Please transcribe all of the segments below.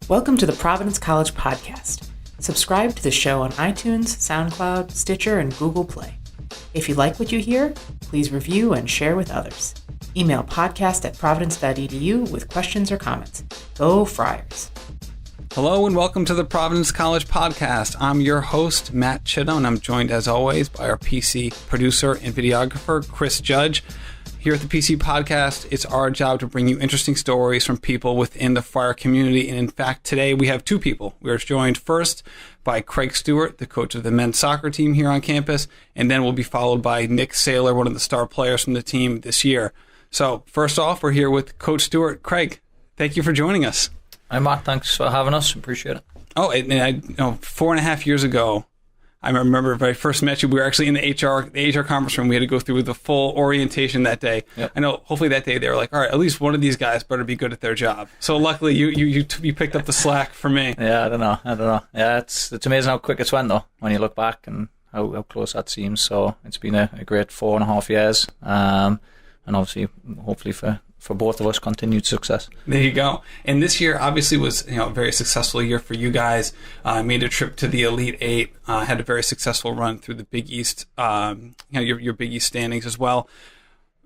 Welcome to the Providence College podcast. Subscribe to the show on iTunes, SoundCloud, Stitcher, and Google Play. If you like what you hear, please review and share with others. Email podcast@providence.edu with questions or comments. Go Friars. Hello and welcome to the Providence College podcast. I'm your host, Matt Chitto, and I'm joined as always by our PC producer and videographer, Chris Judge. Here at the PC podcast, it's our job to bring you interesting stories from people within the Friar community. And in fact, today we have two people. We are joined first by Craig Stewart, the coach of the men's soccer team here on campus, and then we'll be followed by Ncaa Sailor, one of the star players from the team this year. So first off, we're here with Coach Stewart. Craig, thank you for joining us. Hi, Matt. Thanks for having us. Appreciate it. Oh, and 4.5 years ago, I remember when I first met you, we were actually in the HR conference room. We had to go through the full orientation that day. Yep. I know, hopefully that day they were like, all right, at least one of these guys better be good at their job. So luckily you picked up the slack for me. Yeah, I don't know. Yeah, it's amazing how quick it's went though, when you look back and how close that seems. So it's been a great 4.5 years. And obviously, hopefully for both of us, continued success. There you go. And this year obviously was a very successful year for you guys. Made a trip to the Elite Eight. Had a very successful run through the Big East. Your Big East standings as well.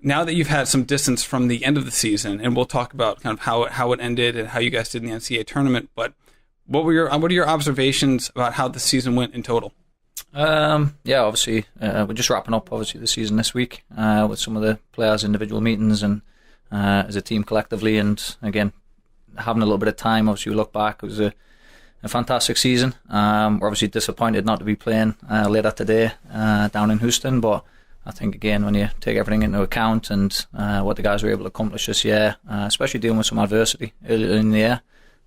Now that you've had some distance from the end of the season, and we'll talk about kind of how it ended and how you guys did in the Ncaa tournament. But what are your observations about how the season went in total? Obviously, we're just wrapping up the season this week with some of the players' individual meetings and as a team collectively, and again having a little bit of time. Obviously, we look back, it was a fantastic season. We're obviously disappointed not to be playing later today down in Houston, but I think again when you take everything into account and what the guys were able to accomplish this year, especially dealing with some adversity earlier in the year,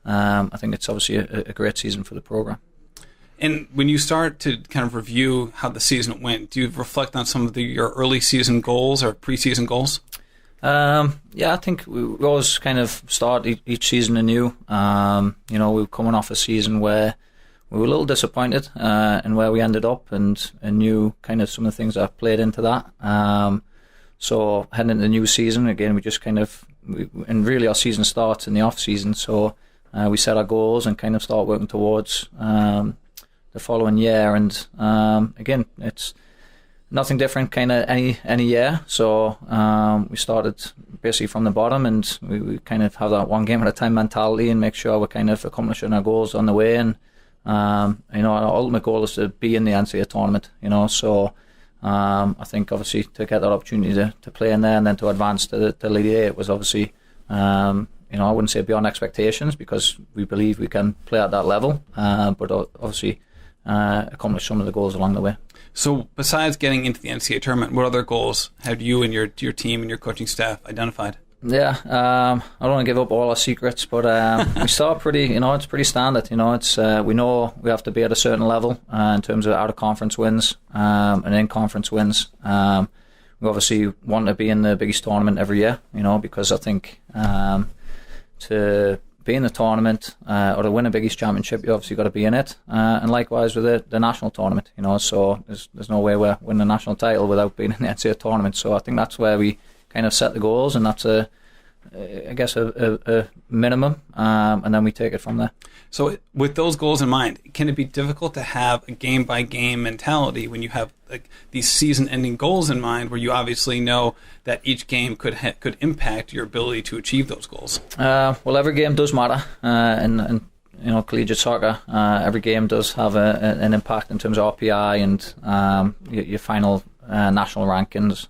I think it's obviously a great season for the program. And when you start to kind of review how the season went, do you reflect on some of your early season goals or preseason goals? I think we always kind of start each season anew. We were coming off a season where we were a little disappointed in where we ended up, and knew kind of some of the things that played into that. So heading into the new season, again, we just and really our season starts in the off season. So we set our goals and kind of start working towards the following year. And again, it's nothing different kind of any year. So we started basically from the bottom, and we kind of have that one game at a time mentality and make sure we're kind of accomplishing our goals on the way. And our ultimate goal is to be in the Ncaa tournament. So I think obviously to get that opportunity to play in there and then to advance to the Elite Eight, it was obviously I wouldn't say beyond expectations, because we believe we can play at that level, but obviously accomplish some of the goals along the way. So besides getting into the Ncaa tournament, what other goals have you and your team and your coaching staff identified? Yeah, I don't want to give up all our secrets, but we start pretty, it's pretty standard. It's we know we have to be at a certain level in terms of out-of-conference wins and in-conference wins. We obviously want to be in the Big East tournament every year, because I think to be in the tournament or to win a Big East championship, you obviously got to be in it, and likewise with the national tournament. So there's no way we're winning a national title without being in the Ncaa tournament. So I think that's where we kind of set the goals, and that's a minimum, and then we take it from there. So with those goals in mind, can it be difficult to have a game-by-game mentality when you have these season-ending goals in mind, where you obviously know that each game could impact your ability to achieve those goals? Well, every game does matter, and collegiate soccer, every game does have an impact in terms of RPI and your final national rankings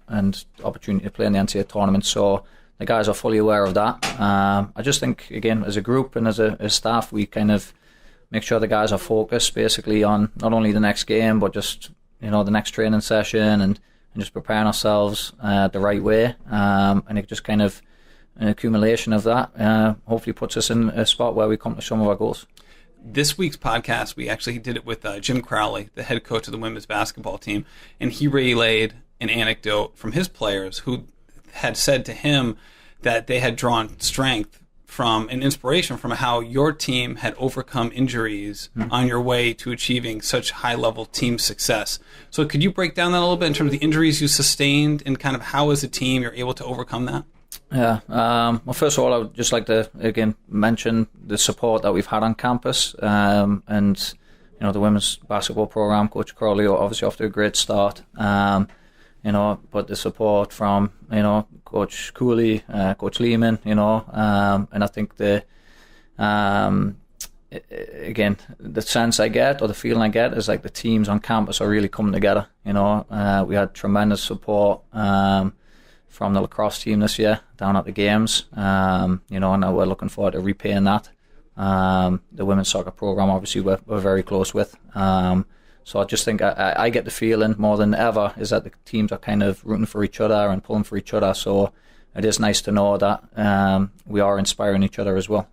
and opportunity to play in the Ncaa tournament. So the guys are fully aware of that. I just think, again, as a group and as a staff, we kind of make sure the guys are focused basically on not only the next game, but just the next training session and just preparing ourselves the right way. And it just kind of an accumulation of that hopefully puts us in a spot where we accomplish some of our goals. This week's podcast, we actually did it with Jim Crowley, the head coach of the women's basketball team, and he relayed an anecdote from his players who had said to him that they had drawn strength from and inspiration from how your team had overcome injuries on your way to achieving such high-level team success. So could you break down that a little bit in terms of the injuries you sustained and kind of how as a team you're able to overcome that? Yeah. Well, first of all, I would just like to again mention the support that we've had on campus, and the women's basketball program. Coach Crowley obviously off to a great start. But the support from Coach Cooley, Coach Lehman, and I think again, the sense I get or the feeling I get is like the teams on campus are really coming together. We had tremendous support from the lacrosse team this year down at the games. And we're looking forward to repaying that. The women's soccer program, obviously, we're very close with. So I just think I get the feeling more than ever is that the teams are kind of rooting for each other and pulling for each other. So it is nice to know that we are inspiring each other as well.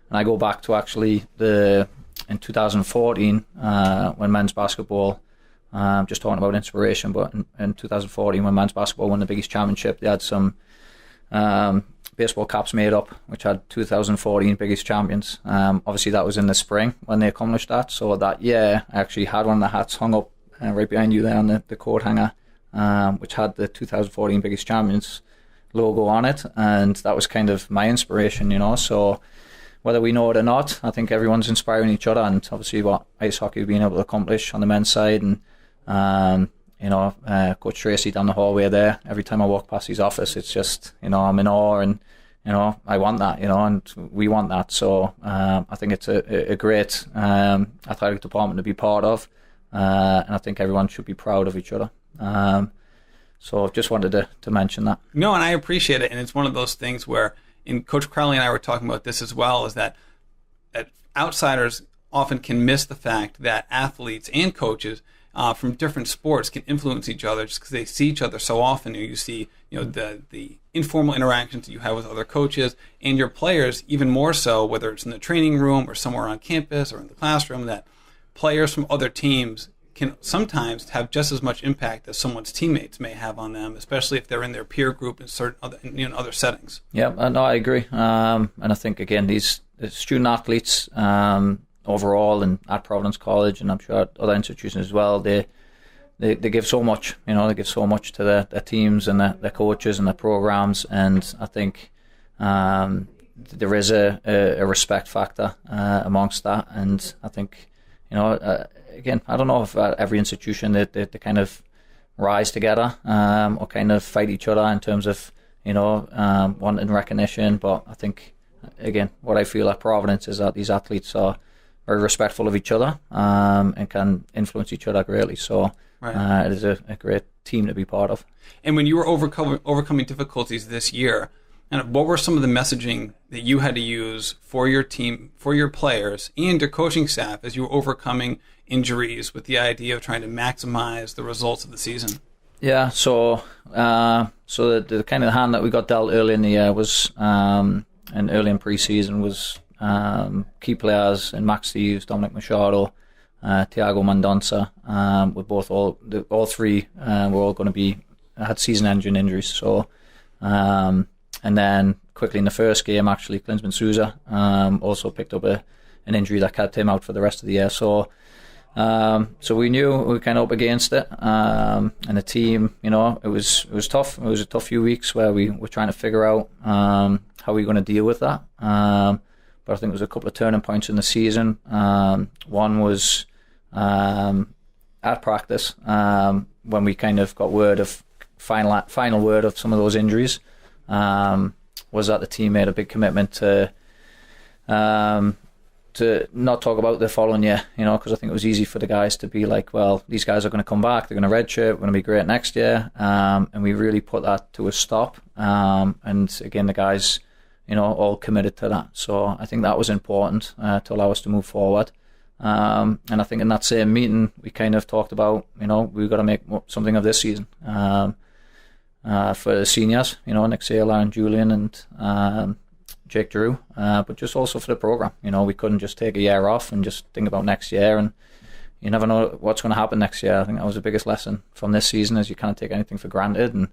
And I go back to actually in 2014 when men's basketball, just talking about inspiration, but in 2014 when men's basketball won the biggest championship, they had some baseball caps made up, which had 2014 biggest champions. Obviously that was in the spring when they accomplished that. So that year I actually had one of the hats hung up right behind you there on the coat hanger, which had the 2014 biggest champions logo on it. And that was kind of my inspiration, so whether we know it or not, I think everyone's inspiring each other, and obviously what ice hockey has been able to accomplish on the men's side. And Coach Tracy down the hallway there, every time I walk past his office, it's just, I'm in awe, and I want that, and we want that. So I think it's a great athletic department to be part of, and I think everyone should be proud of each other. So I just wanted to mention that. No, and I appreciate it, and it's one of those things where, and Coach Crowley and I were talking about this as well, is that outsiders often can miss the fact that athletes and coaches from different sports can influence each other just because they see each other so often. You see, the informal interactions that you have with other coaches and your players, even more so, whether it's in the training room or somewhere on campus or in the classroom, that players from other teams can sometimes have just as much impact as someone's teammates may have on them, especially if they're in their peer group in certain other settings. Yeah, no, I agree. And I think, again, these student athletes overall and at Providence College, and I'm sure at other institutions as well, they give so much. They give so much to their teams and their coaches and their programs. And I think there is a respect factor amongst that. And I think, again, I don't know if at every institution they kind of rise together or kind of fight each other in terms of, wanting recognition. But I think, again, what I feel at Providence is that these athletes are very respectful of each other and can influence each other greatly. So it is a great team to be part of. And when you were overcoming difficulties this year, and what were some of the messaging that you had to use for your team, for your players, and your coaching staff as you were overcoming injuries with the idea of trying to maximize the results of the season? Yeah, so the kind of hand that we got dealt early in the year was, and early in pre-season was key players in Max Steves, Dominic Machado, Tiago Mendonça, with all three were all going to had season-ending injuries. So, and then quickly in the first game, actually, Klinsman Souza also picked up an injury that kept him out for the rest of the year. So we knew we were kind of up against it, and the team, it was tough. It was a tough few weeks where we were trying to figure out how we were going to deal with that. But I think there was a couple of turning points in the season. One was at practice when we kind of got word of final word of some of those injuries. Was that the team made a big commitment to not talk about the following year, because I think it was easy for the guys to be like, well, these guys are going to come back, they're going to redshirt, we're going to be great next year, and we really put that to a stop. And again, the guys, all committed to that. So I think that was important to allow us to move forward. And I think in that same meeting, we kind of talked about, we've got to make something of this season. For the seniors, Ncaa and Julian and Jake Drew, but just also for the program. We couldn't just take a year off and just think about next year, and you never know what's going to happen next year. I think that was the biggest lesson from this season, is you can't take anything for granted, and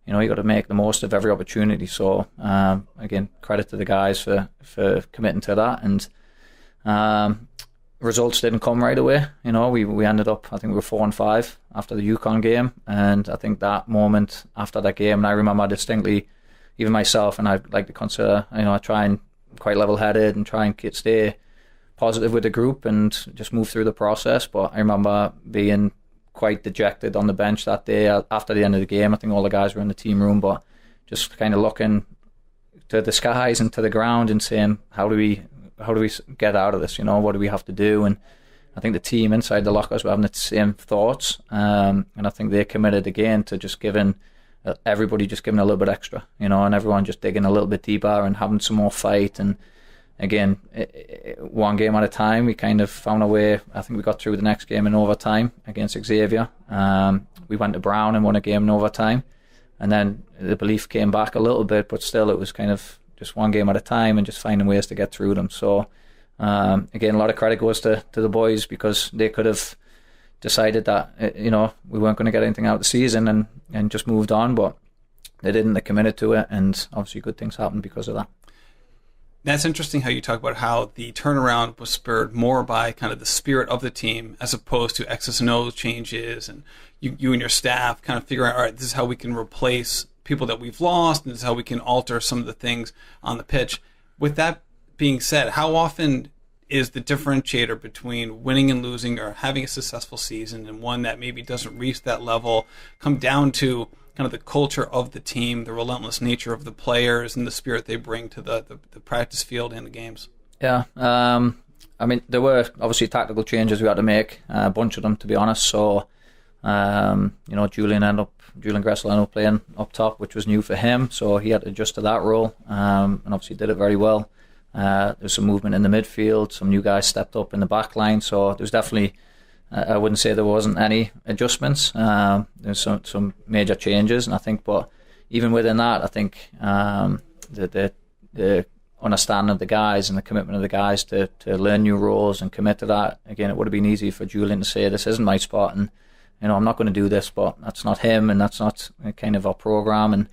you got to make the most of every opportunity. So again, credit to the guys for committing to that. And results didn't come right away. We ended up, I think we were 4-5 after the UConn game, and I think that moment after that game, and I remember distinctly, even myself, and I like to consider, I try and quite level-headed and try and stay positive with the group and just move through the process. But I remember being quite dejected on the bench that day after the end of the game. I think all the guys were in the team room, but just kind of looking to the skies and to the ground and saying, how do we get out of this? What do we have to do? And I think the team inside the lockers were having the same thoughts, and I think they committed again to just giving everybody a little bit extra, and everyone just digging a little bit deeper and having some more fight. And again, one game at a time, we kind of found a way. I think we got through the next game in overtime against Xavier. We went to Brown and won a game in overtime, and then the belief came back a little bit, but still it was kind of just one game at a time and just finding ways to get through them. So again, a lot of credit goes to the boys, because they could have decided that we weren't going to get anything out of the season and just moved on, but they didn't. They committed to it, and obviously good things happened because of that. That's interesting how you talk about how the turnaround was spurred more by kind of the spirit of the team as opposed to X's and O's changes, and you and your staff kind of figuring out, all right, this is how we can replace people that we've lost, and this is how we can alter some of the things on the pitch. With that being said, how often is the differentiator between winning and losing, or having a successful season and one that maybe doesn't reach that level, come down to kind of the culture of the team, the relentless nature of the players, and the spirit they bring to the practice field and the games? Yeah, I mean, there were obviously tactical changes we had to make, a bunch of them, to be honest. So, Julian Gressel ended up playing up top, which was new for him, so he had to adjust to that role, and obviously did it very well. There's some movement in the midfield, some new guys stepped up in the back line, so there's definitely, I wouldn't say there wasn't any adjustments. There's some major changes, and I think, but even within that, I think the understanding of the guys and the commitment of the guys to learn new roles and commit to that. Again, it would have been easy for Julian to say, this isn't my spot, and I'm not going to do this, but that's not him, and that's not kind of our program. And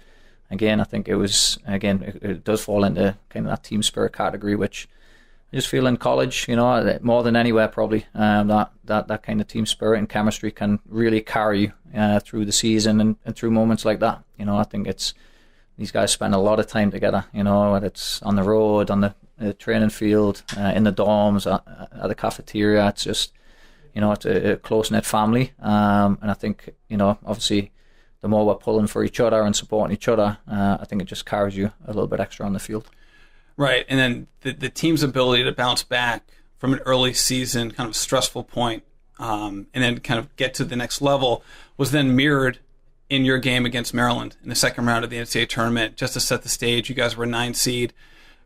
again, I think it does fall into kind of that team spirit category, which I just feel in college, more than anywhere probably, that kind of team spirit and chemistry can really carry you through the season and through moments like that. I think these guys spend a lot of time together, whether it's on the road, on the training field, in the dorms, at the cafeteria. It's just, it's a close-knit family. And I think, obviously, the more we're pulling for each other and supporting each other, I think it just carries you a little bit extra on the field. Right, and then the team's ability to bounce back from an early season kind of stressful point, and then kind of get to the next level, was then mirrored in your game against Maryland in the second round of the Ncaa tournament. Just to set the stage, you guys were 9 seed.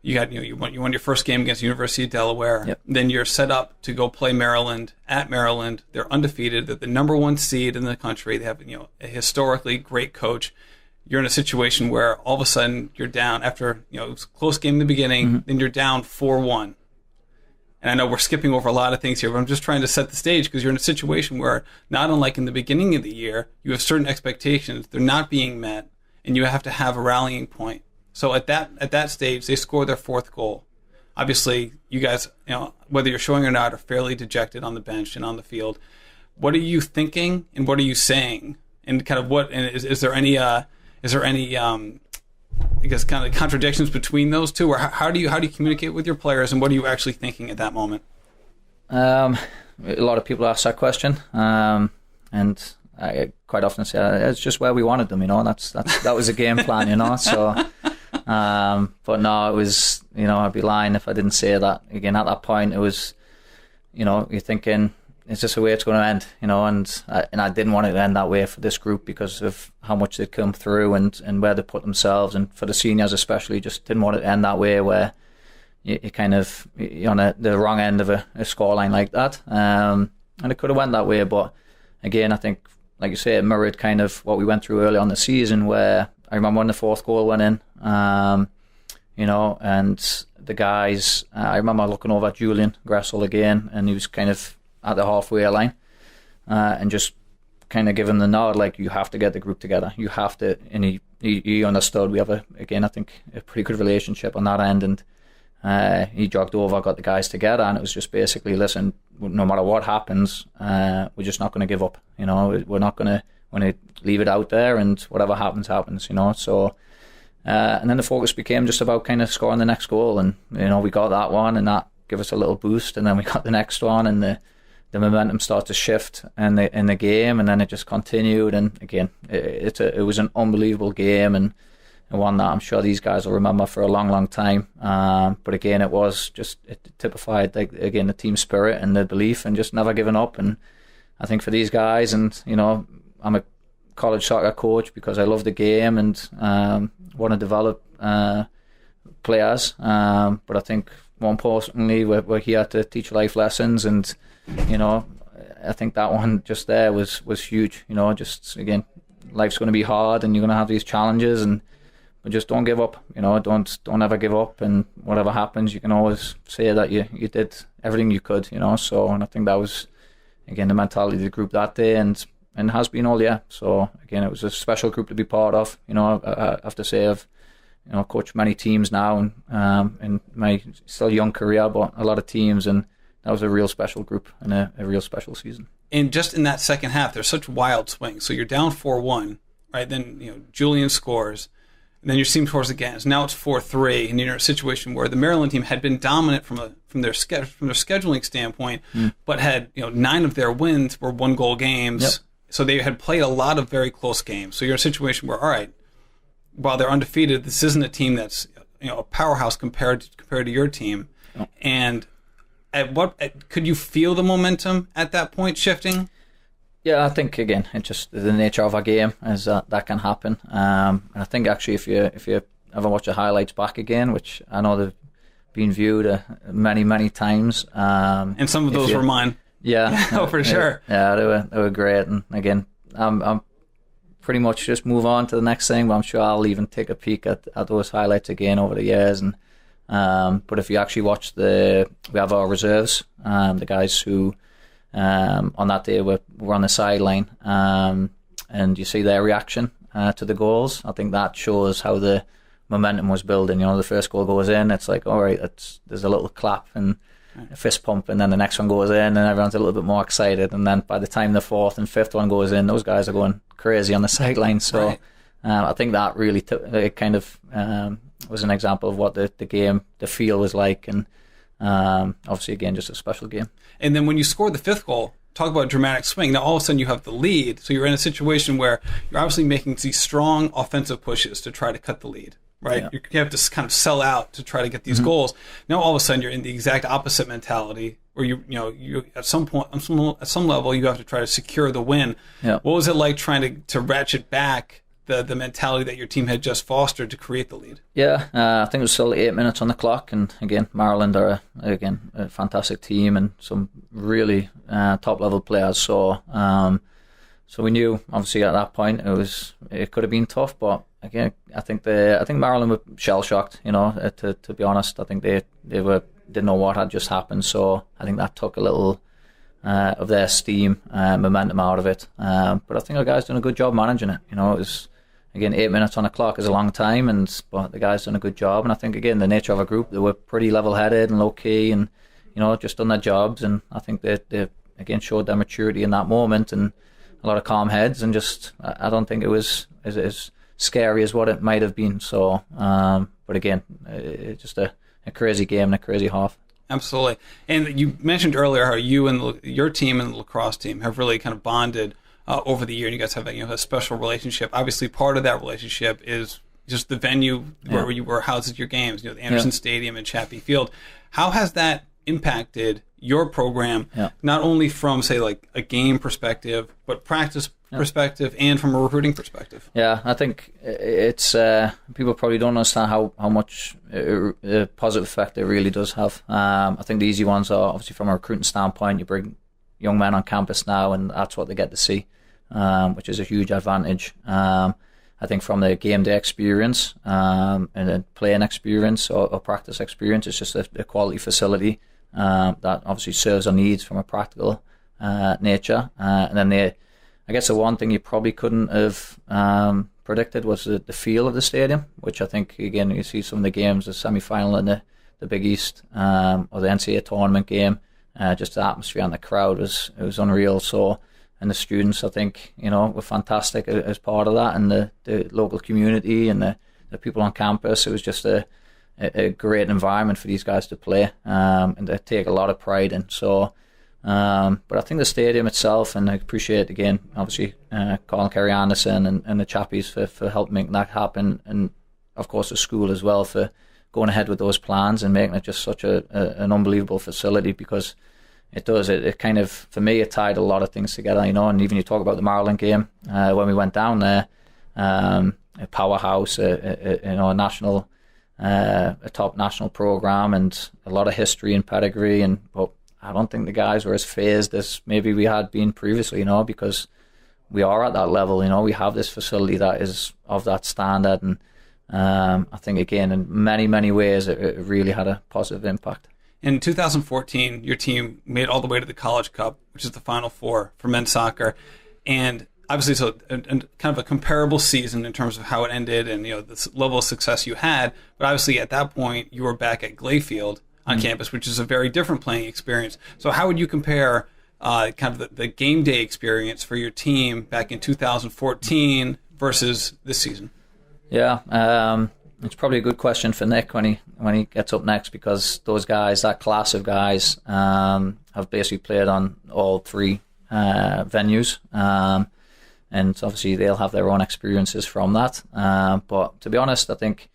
You won your first game against the University of Delaware. Yep. Then you're set up to go play Maryland at Maryland. They're undefeated. They're the number 1 seed in the country. They have a historically great coach. You're in a situation where all of a sudden you're down after it was a close game in the beginning. Mm-hmm. Then you're down 4-1. And I know we're skipping over a lot of things here, but I'm just trying to set the stage, because you're in a situation where, not unlike in the beginning of the year, you have certain expectations. They're not being met, and you have to have a rallying point. So at that stage, they score their 4th goal. Obviously, you guys, whether you're showing or not, are fairly dejected on the bench and on the field. What are you thinking, and what are you saying? And kind of is there any I guess kind of contradictions between those two, or how do you communicate with your players, and what are you actually thinking at that moment? A lot of people ask that question, and I quite often say it's just where we wanted them. That was a game plan. So, but no, it was. I'd be lying if I didn't say that. Again, at that point, it was. You're thinking, it's just the way it's going to end, and I didn't want it to end that way for this group because of how much they'd come through and where they put themselves, and for the seniors especially, just didn't want it to end that way where you're on the wrong end of a scoreline like that, and it could have went that way. But again, I think, like you say, it mirrored kind of what we went through early on the season, where I remember when the 4th goal went in, and the guys, I remember looking over at Julian Gressel again, and he was kind of at the halfway line, and just kind of give him the nod, like, you have to get the group together. You have to, and he understood. We have I think a pretty good relationship on that end, and he jogged over, got the guys together, and it was just basically, listen, no matter what happens, we're just not going to give up. We're not going to leave it out there, and whatever happens. So And then the focus became just about kind of scoring the next goal, and we got that one, and that gave us a little boost, and then we got the next one, and the momentum started to shift in the game, and then it just continued. And again, it was an unbelievable game, and one that I'm sure these guys will remember for a long, long time. But again, it typified, like, again, the team spirit and the belief and just never giving up. And I think for these guys, and I'm a college soccer coach because I love the game and want to develop players. But I think more importantly, we're here to teach life lessons, and I think that one just there was huge. Just again, life's going to be hard, and you're going to have these challenges, but just don't give up. Don't ever give up, and whatever happens, you can always say that you did everything you could. So, and I think that was again the mentality of the group that day, and has been all year. So again, it was a special group to be part of. I have to say I've coached many teams now, and in my still young career, but a lot of teams, and that was a real special group and a real special season. And just in that second half, there's such wild swings. So you're down 4-1, right? Then Julian scores, and then your team scores again. So now it's 4-3, and you're in a situation where the Maryland team had been dominant from their scheduling standpoint, but had 9 of their wins were 1-goal games. Yep. So they had played a lot of very close games. So you're in a situation where, all right, while they're undefeated, this isn't a team that's a powerhouse compared to your team. Oh. And could you feel the momentum at that point shifting? Yeah, I think again, it's just the nature of our game is that can happen. And I think actually, if you ever watch the highlights back again, which I know they've been viewed many times, and some of those were mine. Yeah, oh, for sure. Yeah, they were great. And again, I'm pretty much just move on to the next thing, but I'm sure I'll even take a peek at those highlights again over the years. And but if you actually watch we have our reserves, the guys who on that day were on the sideline, and you see their reaction to the goals. I think that shows how the momentum was building. The first goal goes in, it's like, all right, there's a little clap and a fist pump, and then the next one goes in, and everyone's a little bit more excited. And then by the time the fourth and fifth one goes in, those guys are going crazy on the sideline. So right. I think that really it kind of was an example of what the game, the feel was like, and obviously again just a special game. And then when you scored the fifth goal, talk about a dramatic swing. Now all of a sudden you have the lead, so you're in a situation where you're obviously making these strong offensive pushes to try to cut the lead. Right, yeah. You have to kind of sell out to try to get these goals. Now all of a sudden you're in the exact opposite mentality, where you at some point, at some level, you have to try to secure the win. Yeah. What was it like trying to ratchet back the mentality that your team had just fostered to create the lead? Yeah, I think it was still 8 minutes on the clock, and again, Maryland are a fantastic team and some really top level players. So we knew obviously at that point it could have been tough, but again, I think Maryland were shell shocked. To be honest, I think they didn't know what had just happened. So I think that took a little of their steam, momentum out of it. But I think our guys done a good job managing it. It was again 8 minutes on the clock is a long time, but the guys done a good job. And I think again the nature of a group, they were pretty level headed and low key, and just done their jobs. And I think they again showed their maturity in that moment and a lot of calm heads. And just I don't think it was as scary as what it might have been. So, but again, it's just a crazy game and a crazy half. Absolutely. And you mentioned earlier how you and your team and the lacrosse team have really kind of bonded over the year, and you guys have a special relationship. Obviously, part of that relationship is just the venue where you were housed at your games, the Anderson Stadium and Chappie Field. How has that impacted your program, not only from, say, like a game perspective, but practice perspective and from a recruiting perspective? Yeah, I think it's people probably don't understand how much a positive effect it really does have. I think the easy ones are obviously from a recruiting standpoint. You bring young men on campus now, and that's what they get to see, which is a huge advantage. I think from the game day experience and the playing experience or practice experience, it's just a quality facility that obviously serves our needs from a practical nature. And then I guess the one thing you probably couldn't have predicted was the feel of the stadium, which I think, again, you see some of the games, the semi-final in the Big East or the Ncaa tournament game, just the atmosphere and the crowd was unreal. So, and the students, I think, were fantastic as part of that, and the local community and the the people on campus. It was just a great environment for these guys to play and to take a lot of pride in. So, but I think the stadium itself, and I appreciate again, obviously, Colin Kerry Anderson and the chappies for helping make that happen, and of course the school as well for going ahead with those plans and making it just such an unbelievable facility, because it kind of, for me, it tied a lot of things together, you know. And even you talk about the Maryland game, when we went down there, a powerhouse, a national, a top national program, and a lot of history and pedigree. But I don't think the guys were as phased as maybe we had been previously, you know, because we are at that level, you know. We have this facility that is of that standard, and I think, again, in many, many ways, it really had a positive impact. In 2014, your team made all the way to the College Cup, which is the Final Four for men's soccer, and obviously, so kind of a comparable season in terms of how it ended and, you know, the level of success you had. But obviously, at that point, you were back at Glayfield on campus, which is a very different playing experience. So, how would you compare kind of the game day experience for your team back in 2014 versus this season? Yeah, it's probably a good question for Nick when he gets up next, because those guys, that class of guys, have basically played on all three venues, and obviously they'll have their own experiences from that. But to be honest, I think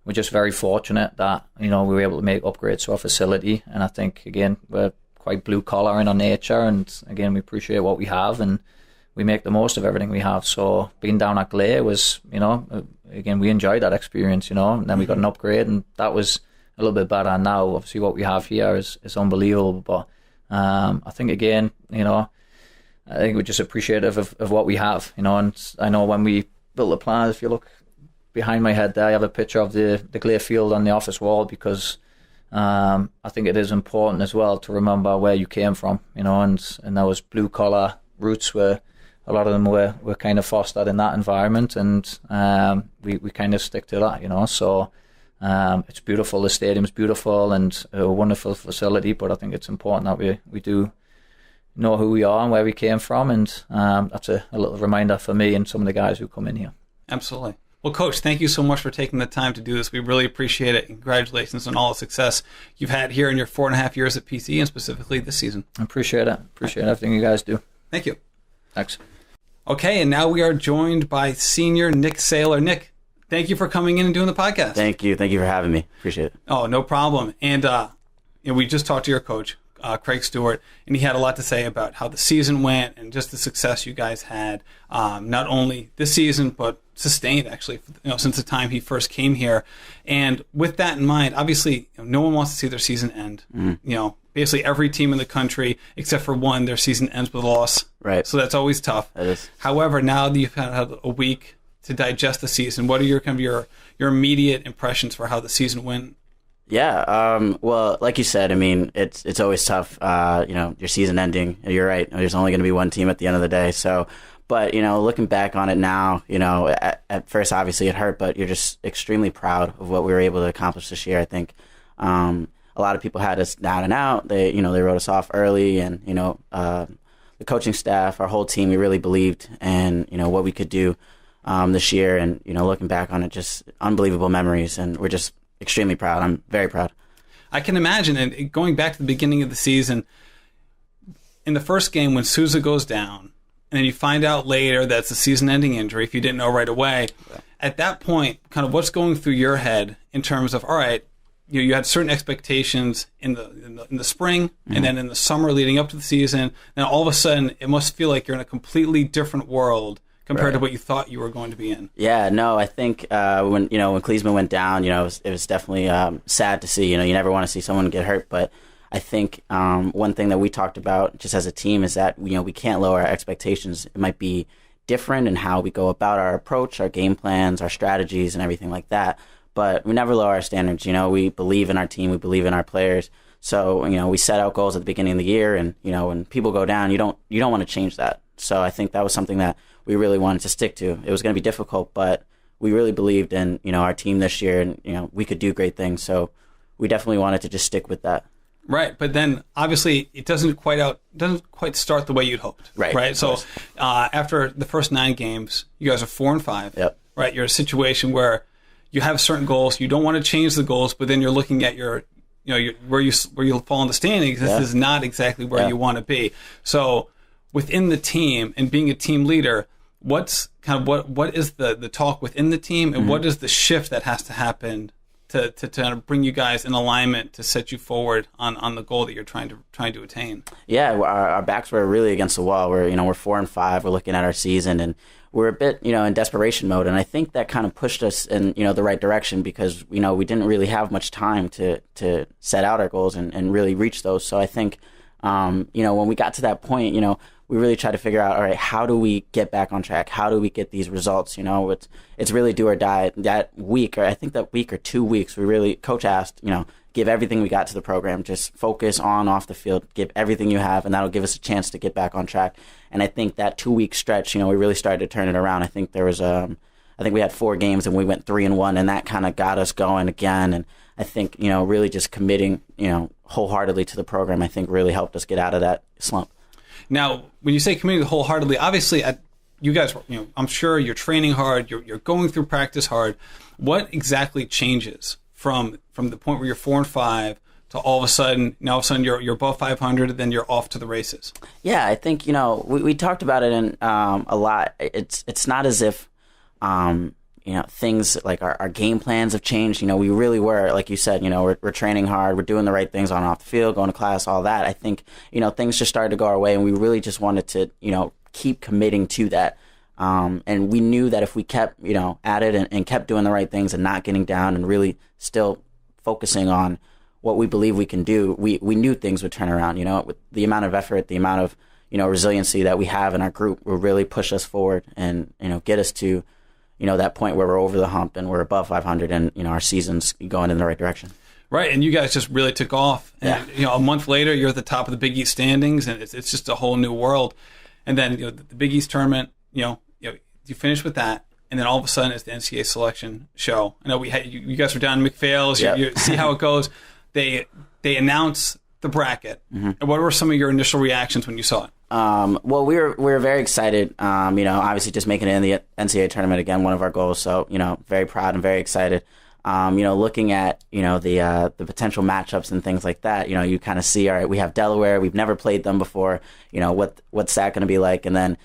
we're just very fortunate that, you know, we were able to make upgrades to our facility, and I think, again, we're quite blue collar in our nature, and again, we appreciate what we have and we make the most of everything we have. So being down at Glay was, you know, again, we enjoyed that experience, you know, and then we got an upgrade, and that was a little bit better. And now, obviously, what we have here is unbelievable. But I think, again, you know, I think we're just appreciative of what we have, you know. And I know when we built the plans, if you look behind my head there, I have a picture of the Glay field on the office wall, because I think it is important as well to remember where you came from, you know, and those blue collar roots were, a lot of them were kind of fostered in that environment, and we kind of stick to that, you know. So it's beautiful, the stadium's beautiful and a wonderful facility, but I think it's important that we do know who we are and where we came from, and that's a little reminder for me and some of the guys who come in here. Absolutely. Well, Coach, thank you so much for taking the time to do this. We really appreciate it. Congratulations on all the success you've had here in your 4.5 years at PC, and specifically this season. I appreciate it. Appreciate everything you guys do. Thank you. Thanks. Okay, and now we are joined by senior Nick Sailor. Nick, thank you for coming in and doing the podcast. Thank you. Thank you for having me. Appreciate it. Oh, no problem. And we just talked to your coach, Craig Stewart, and he had a lot to say about how the season went and just the success you guys had, not only this season, but sustained, actually, you know, since the time he first came here. And with that in mind, obviously, you know, no one wants to see their season end. You know, basically every team in the country, except for one, their season ends with a loss. Right. So that's always tough. That is. However, now that you've had a week to digest the season, what are your kind of your immediate impressions for how the season went? Yeah. Well, like you said, I mean, it's always tough. You know, your season ending. You're right. There's only going to be one team at the end of the day. So, but you know, looking back on it now, you know, at first obviously it hurt, but you're just extremely proud of what we were able to accomplish this year. I think a lot of people had us down and out. They wrote us off early, and you know, the coaching staff, our whole team, we really believed in, you know, what we could do this year. And you know, looking back on it, just unbelievable memories, and we're just extremely proud. I'm very proud. I can imagine. And going back to the beginning of the season, in the first game when Sousa goes down, and then you find out later that's a season-ending injury if you didn't know right away. Right. At that point, kind of what's going through your head in terms of, all right, you had certain expectations in the spring, and then in the summer leading up to the season, and all of a sudden it must feel like you're in a completely different world compared to what you thought you were going to be in. Yeah, no, I think when Klinsmann went down, you know, it was definitely sad to see. You know, you never want to see someone get hurt, but I think one thing that we talked about just as a team is that, you know, we can't lower our expectations. It might be different in how we go about our approach, our game plans, our strategies, and everything like that. But we never lower our standards. You know, we believe in our team, we believe in our players. So, you know, we set out goals at the beginning of the year, and you know, when people go down, you don't want to change that. So I think that was something that we really wanted to stick to. It was going to be difficult, but we really believed in, you know, our team this year, and you know, we could do great things. So we definitely wanted to just stick with that. Right, but then obviously it doesn't quite start the way you'd hoped. Right. So after the first 9 games, you guys are 4-5. Yep. Right, you're in a situation where you have certain goals. You don't want to change the goals, but then you're looking at where you fall in the standings. This is not exactly where you want to be. So within the team and being a team leader, what is the talk within the team, and what is the shift that has to happen to bring you guys in alignment to set you forward on the goal that you're trying to attain? Yeah, our backs were really against the wall. We're 4-5. We're looking at our season, and we're a bit in desperation mode. And I think that kind of pushed us in the right direction, because we didn't really have much time to set out our goals and really reach those. So I think when we got to that point, we really tried to figure out, all right, how do we get back on track? How do we get these results? It's really do or die. That week, or I think that week or 2 weeks, Coach asked, give everything we got to the program. Just focus on off the field. Give everything you have, and that'll give us a chance to get back on track. And I think that 2-week stretch, we really started to turn it around. I think there was, I think we had 4 games and we went 3-1, and that kind of got us going again. And I think, really just committing, wholeheartedly to the program, I think really helped us get out of that slump. Now, when you say committing wholeheartedly, obviously, you guys, I'm sure you're training hard, you're going through practice hard. What exactly changes from the point where you're 4-5 to all of a sudden you're above 500, and then you're off to the races? Yeah, I think we talked about it in a lot. It's not as if things like our game plans have changed. We really were, like you said, we're training hard, we're doing the right things on and off the field, going to class, all that. I think, things just started to go our way, and we really just wanted to, keep committing to that. And we knew that if we kept, at it and kept doing the right things and not getting down and really still focusing on what we believe we can do, we knew things would turn around. With the amount of effort, the amount of, resiliency that we have in our group will really push us forward and, get us to, that point where we're over the hump and we're above 500, and, our season's going in the right direction. Right, and you guys just really took off. And, a month later, you're at the top of the Big East standings, and it's just a whole new world. And then, the Big East tournament, you finish with that, and then all of a sudden it's the Ncaa selection show. I know you guys were down in McPhail's. You see how it goes. They announce the bracket. Mm-hmm. And what were some of your initial reactions when you saw it? Well, we were very excited. Obviously just making it in the Ncaa tournament again, one of our goals. So, very proud and very excited. Looking at, the potential matchups and things like that, you kind of see, all right, we have Delaware. We've never played them before. What's that going to be like? And then,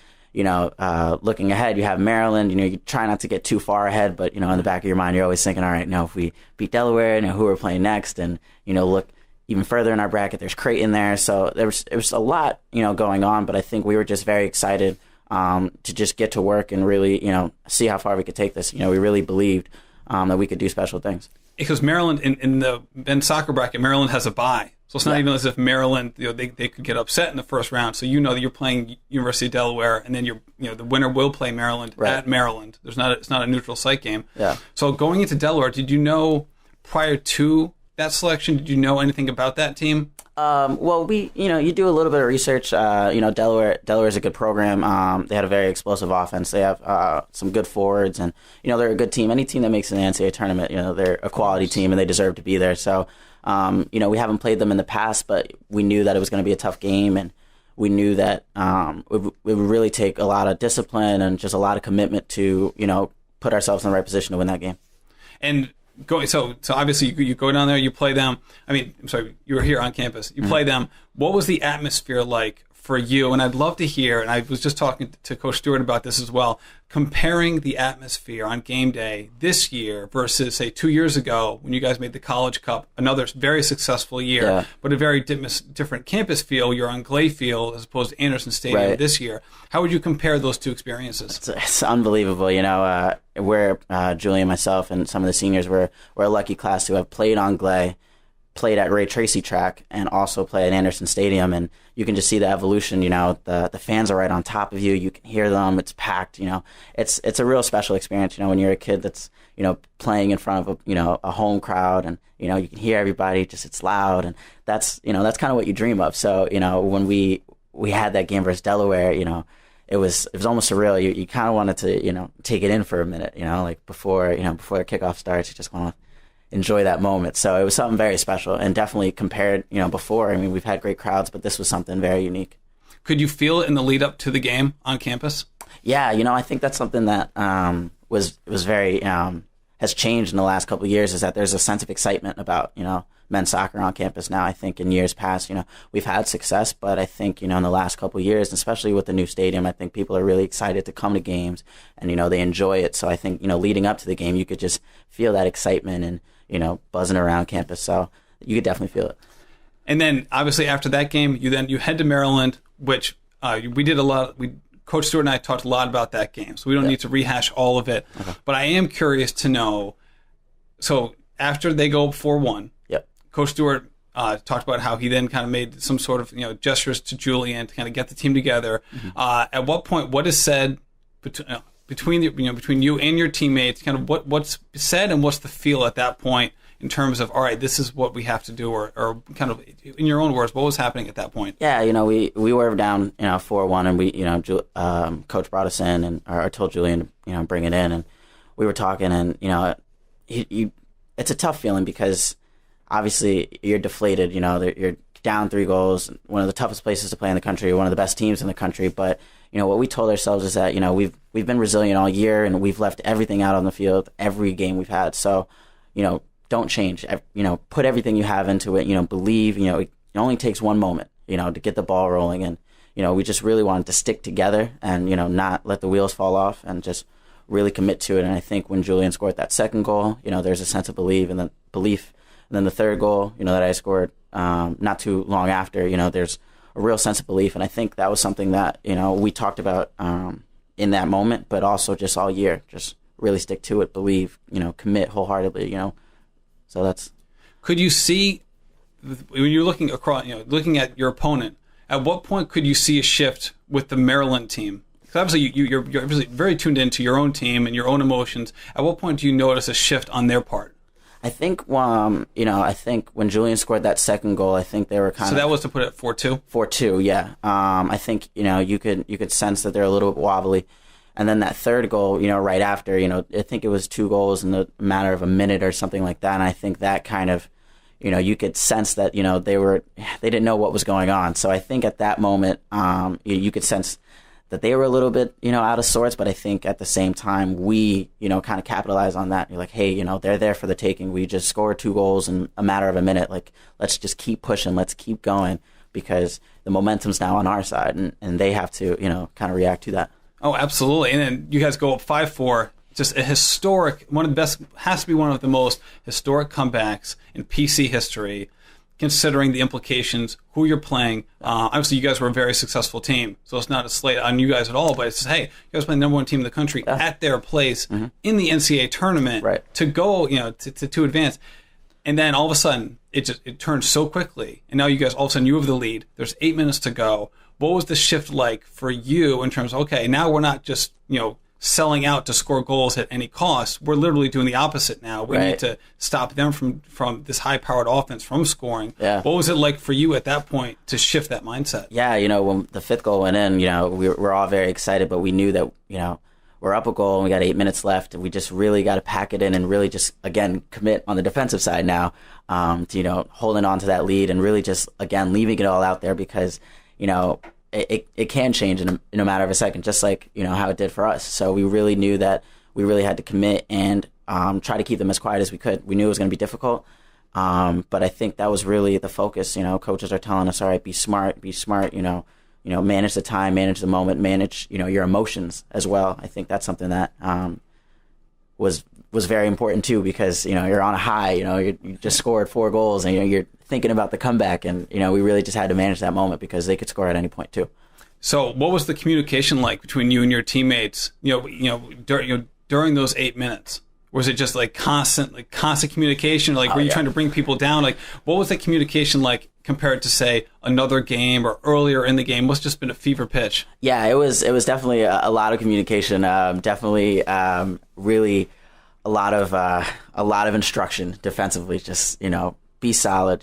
looking ahead, you have Maryland. You try not to get too far ahead, but, in the back of your mind, you're always thinking, all right, if we beat Delaware, who we're playing next, and, look even further in our bracket, there's Creighton there. So it was a lot, going on, but I think we were just very excited to just get to work and really, see how far we could take this. We really believed that we could do special things. Because Maryland, in the men's soccer bracket, Maryland has a bye. So it's not even as if Maryland, they could get upset in the first round. So that you're playing University of Delaware, and then the winner will play Maryland at Maryland. It's not a neutral site game. Yeah. So going into Delaware, did you know prior to that selection, did you know anything about that team? Well, you do a little bit of research. Delaware is a good program. They had a very explosive offense. They have some good forwards, and they're a good team. Any team that makes it in the Ncaa tournament, they're a quality team and they deserve to be there. So, we haven't played them in the past, but we knew that it was going to be a tough game, and we knew that it would really take a lot of discipline and just a lot of commitment to put ourselves in the right position to win that game. And so obviously you go down there, you play them. You were here on campus. You play them. What was the atmosphere like for you? And I'd love to hear, and I was just talking to Coach Stewart about this as well, comparing the atmosphere on game day this year versus, say, 2 years ago when you guys made the College Cup, another very successful year, but a very different campus feel. You're on Clay Field as opposed to Anderson Stadium this year. How would you compare those two experiences? It's unbelievable. We're Julie, myself, and some of the seniors, we're a lucky class to have played on Clay, played at Ray Tracy track, and also play at Anderson Stadium, and you can just see the evolution. The fans are right on top of you. You can hear them. It's packed. It's a real special experience. When you're a kid that's playing in front of a home crowd, and you can hear everybody. Just it's loud, and that's kind of what you dream of. So when we had that game versus Delaware, it was almost surreal. You kind of wanted to take it in for a minute. Like before the kickoff starts, you just want to enjoy that moment. So it was something very special, and definitely compared, before. We've had great crowds, but this was something very unique. Could you feel it in the lead up to the game on campus? Yeah, I think that's something that was very has changed in the last couple of years is that there's a sense of excitement about, men's soccer on campus now. I think in years past, we've had success, but I think, in the last couple of years, especially with the new stadium, I think people are really excited to come to games and, they enjoy it. So I think, leading up to the game, you could just feel that excitement and, buzzing around campus. So you could definitely feel it. And then obviously after that game, you head to Maryland, which we did a lot. Coach Stewart and I talked a lot about that game, so we don't need to rehash all of it. Okay. But I am curious to know, so after they go 4-1, Coach Stewart talked about how he then kind of made some sort of gestures to Julian to kind of get the team together. Mm-hmm. At what point, what is said between you and your teammates? Kind of what's said and what's the feel at that point in terms of, all right, this is what we have to do, or kind of in your own words, what was happening at that point? Yeah, we were down 4-1, and we Coach brought us in and or told Julian to bring it in, and we were talking, and it's a tough feeling because obviously you're deflated. You're down 3 goals, one of the toughest places to play in the country, one of the best teams in the country. But what we told ourselves is that we've been resilient all year, and we've left everything out on the field every game we've had. So don't change. Put everything you have into it. Believe. It only takes one moment. To get the ball rolling, and we just really wanted to stick together and not let the wheels fall off and just really commit to it. And I think when Julian scored that second goal, there's a sense of belief. And then the third goal, that I scored not too long after, there's a real sense of belief. And I think that was something that, we talked about in that moment, but also just all year. Just really stick to it, believe, commit wholeheartedly, So that's... Could you see, when you're looking across, looking at your opponent, at what point could you see a shift with the Maryland team? Because obviously you're obviously very tuned into your own team and your own emotions. At what point do you notice a shift on their part? I think, I think when Julian scored that second goal, I think they were kind of... So that was to put it at 4-2? 4-2, yeah. I think, you could sense that they're a little bit wobbly. And then that third goal, right after, I think it was 2 goals in the matter of a minute or something like that. And I think that kind of, you could sense that, they didn't know what was going on. So I think at that moment, you could sense that they were a little bit, out of sorts. But I think at the same time, we, kind of capitalized on that. You're like, hey, they're there for the taking. We just scored 2 goals in a matter of a minute. Like, let's just keep pushing. Let's keep going because the momentum's now on our side, and they have to, kind of react to that. Oh, absolutely. And then you guys go up 5-4. Just a historic, one of the best, has to be one of the most historic comebacks in PC history, considering the implications, who you're playing. Obviously, you guys were a very successful team, so it's not a slate on you guys at all, but it's just, hey, you guys play the number 1 team in the country at their place in the NCAA tournament to go, to advance. And then all of a sudden, it turned so quickly, and now you guys, all of a sudden, you have the lead. There's 8 minutes to go. What was the shift like for you in terms of, okay, now we're not just, selling out to score goals at any cost? We're literally doing the opposite now. We need to stop them from this high-powered offense from scoring. Yeah. What was it like for you at that point to shift that mindset? Yeah, when the 5th goal went in, we're all very excited, but we knew that, we're up a goal and we got 8 minutes left, and we just really got to pack it in and really just, again, commit on the defensive side now to, holding on to that lead and really just, again, leaving it all out there because, it can change in a matter of a second, just like, how it did for us. So we really knew that we really had to commit and try to keep them as quiet as we could. We knew it was going to be difficult, but I think that was really the focus. Coaches are telling us, all right, be smart, manage the time, manage the moment, manage, your emotions as well. I think that's something that was very important too, because, you're on a high, you just scored 4 goals and you're thinking about the comeback, and we really just had to manage that moment because they could score at any point too. So what was the communication like between you and your teammates, during those 8 minutes? Was it just like constant communication? Like, were you trying to bring people down? Like, what was the communication like compared to, say, another game or earlier in the game? What's just been a fever pitch? Yeah, it was definitely a lot of communication. Definitely, really a lot of instruction defensively. Just, be solid,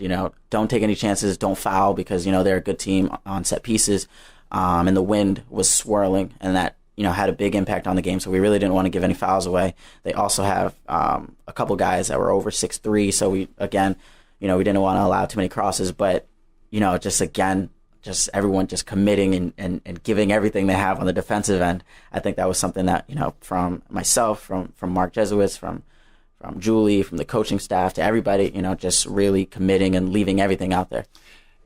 don't take any chances, don't foul because, they're a good team on set pieces. And the wind was swirling, and that, had a big impact on the game. So we really didn't want to give any fouls away. They also have a couple guys that were over 6'3", so we didn't want to allow too many crosses. But, just everyone just committing and giving everything they have on the defensive end. I think that was something that, from myself, from Mark Jesuits, from from Julie, from the coaching staff to everybody, just really committing and leaving everything out there.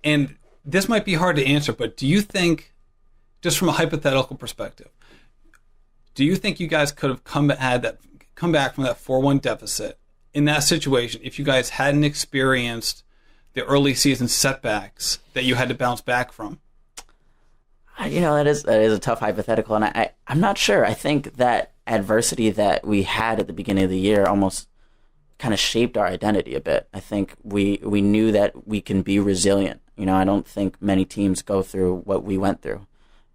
And this might be hard to answer, but do you think, just from a hypothetical perspective, do you think you guys could have come back from that 4-1 deficit in that situation if you guys hadn't experienced the early season setbacks that you had to bounce back from? That is a tough hypothetical, and I'm not sure. I think that adversity that we had at the beginning of the year almost kind of shaped our identity a bit. I think we knew that we can be resilient. I don't think many teams go through what we went through,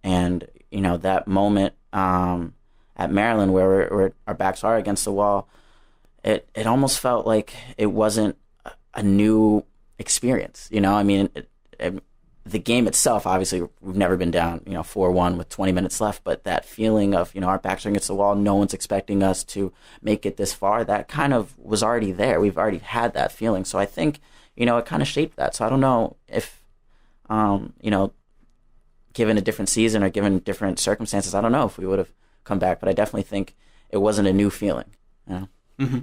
and that moment at Maryland where our backs are against the wall, it almost felt like it wasn't a new experience. The game itself, obviously, we've never been down, 4-1 with 20 minutes left, but that feeling of, our backs are against the wall, no one's expecting us to make it this far, that kind of was already there. We've already had that feeling. So I think, it kind of shaped that. So I don't know if, given a different season or given different circumstances, I don't know if we would have come back, but I definitely think it wasn't a new feeling. Mm-hmm.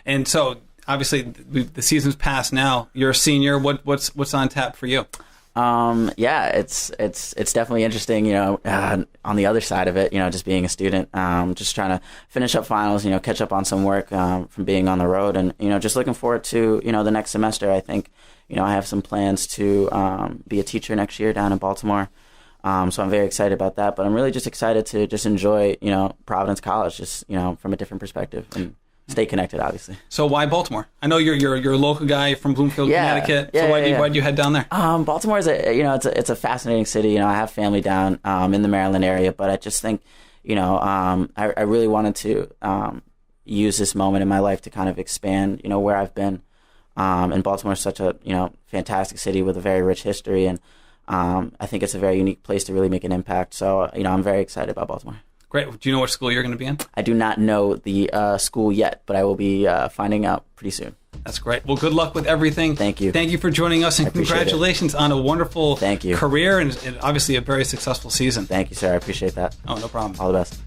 And so, obviously, the season's passed now. You're a senior. What's on tap for you? It's definitely interesting, on the other side of it, just being a student, just trying to finish up finals, catch up on some work from being on the road, and, just looking forward to, the next semester. I think, I have some plans to be a teacher next year down in Baltimore. So I'm very excited about that, but I'm really just excited to just enjoy, Providence College, just, from a different perspective, and stay connected, obviously. So why Baltimore? I know you're a local guy from Bloomfield, Connecticut. So why'd you head down there? Baltimore is it's a fascinating city. I have family down in the Maryland area, but I just think, I really wanted to use this moment in my life to kind of expand, where I've been. And Baltimore is such a fantastic city with a very rich history, and I think it's a very unique place to really make an impact. So I'm very excited about Baltimore. Great. Do you know what school you're going to be in? I do not know the school yet, but I will be finding out pretty soon. That's great. Well, good luck with everything. Thank you. Thank you for joining us, and congratulations on a wonderful career and obviously a very successful season. Thank you, sir. I appreciate that. Oh, no problem. All the best.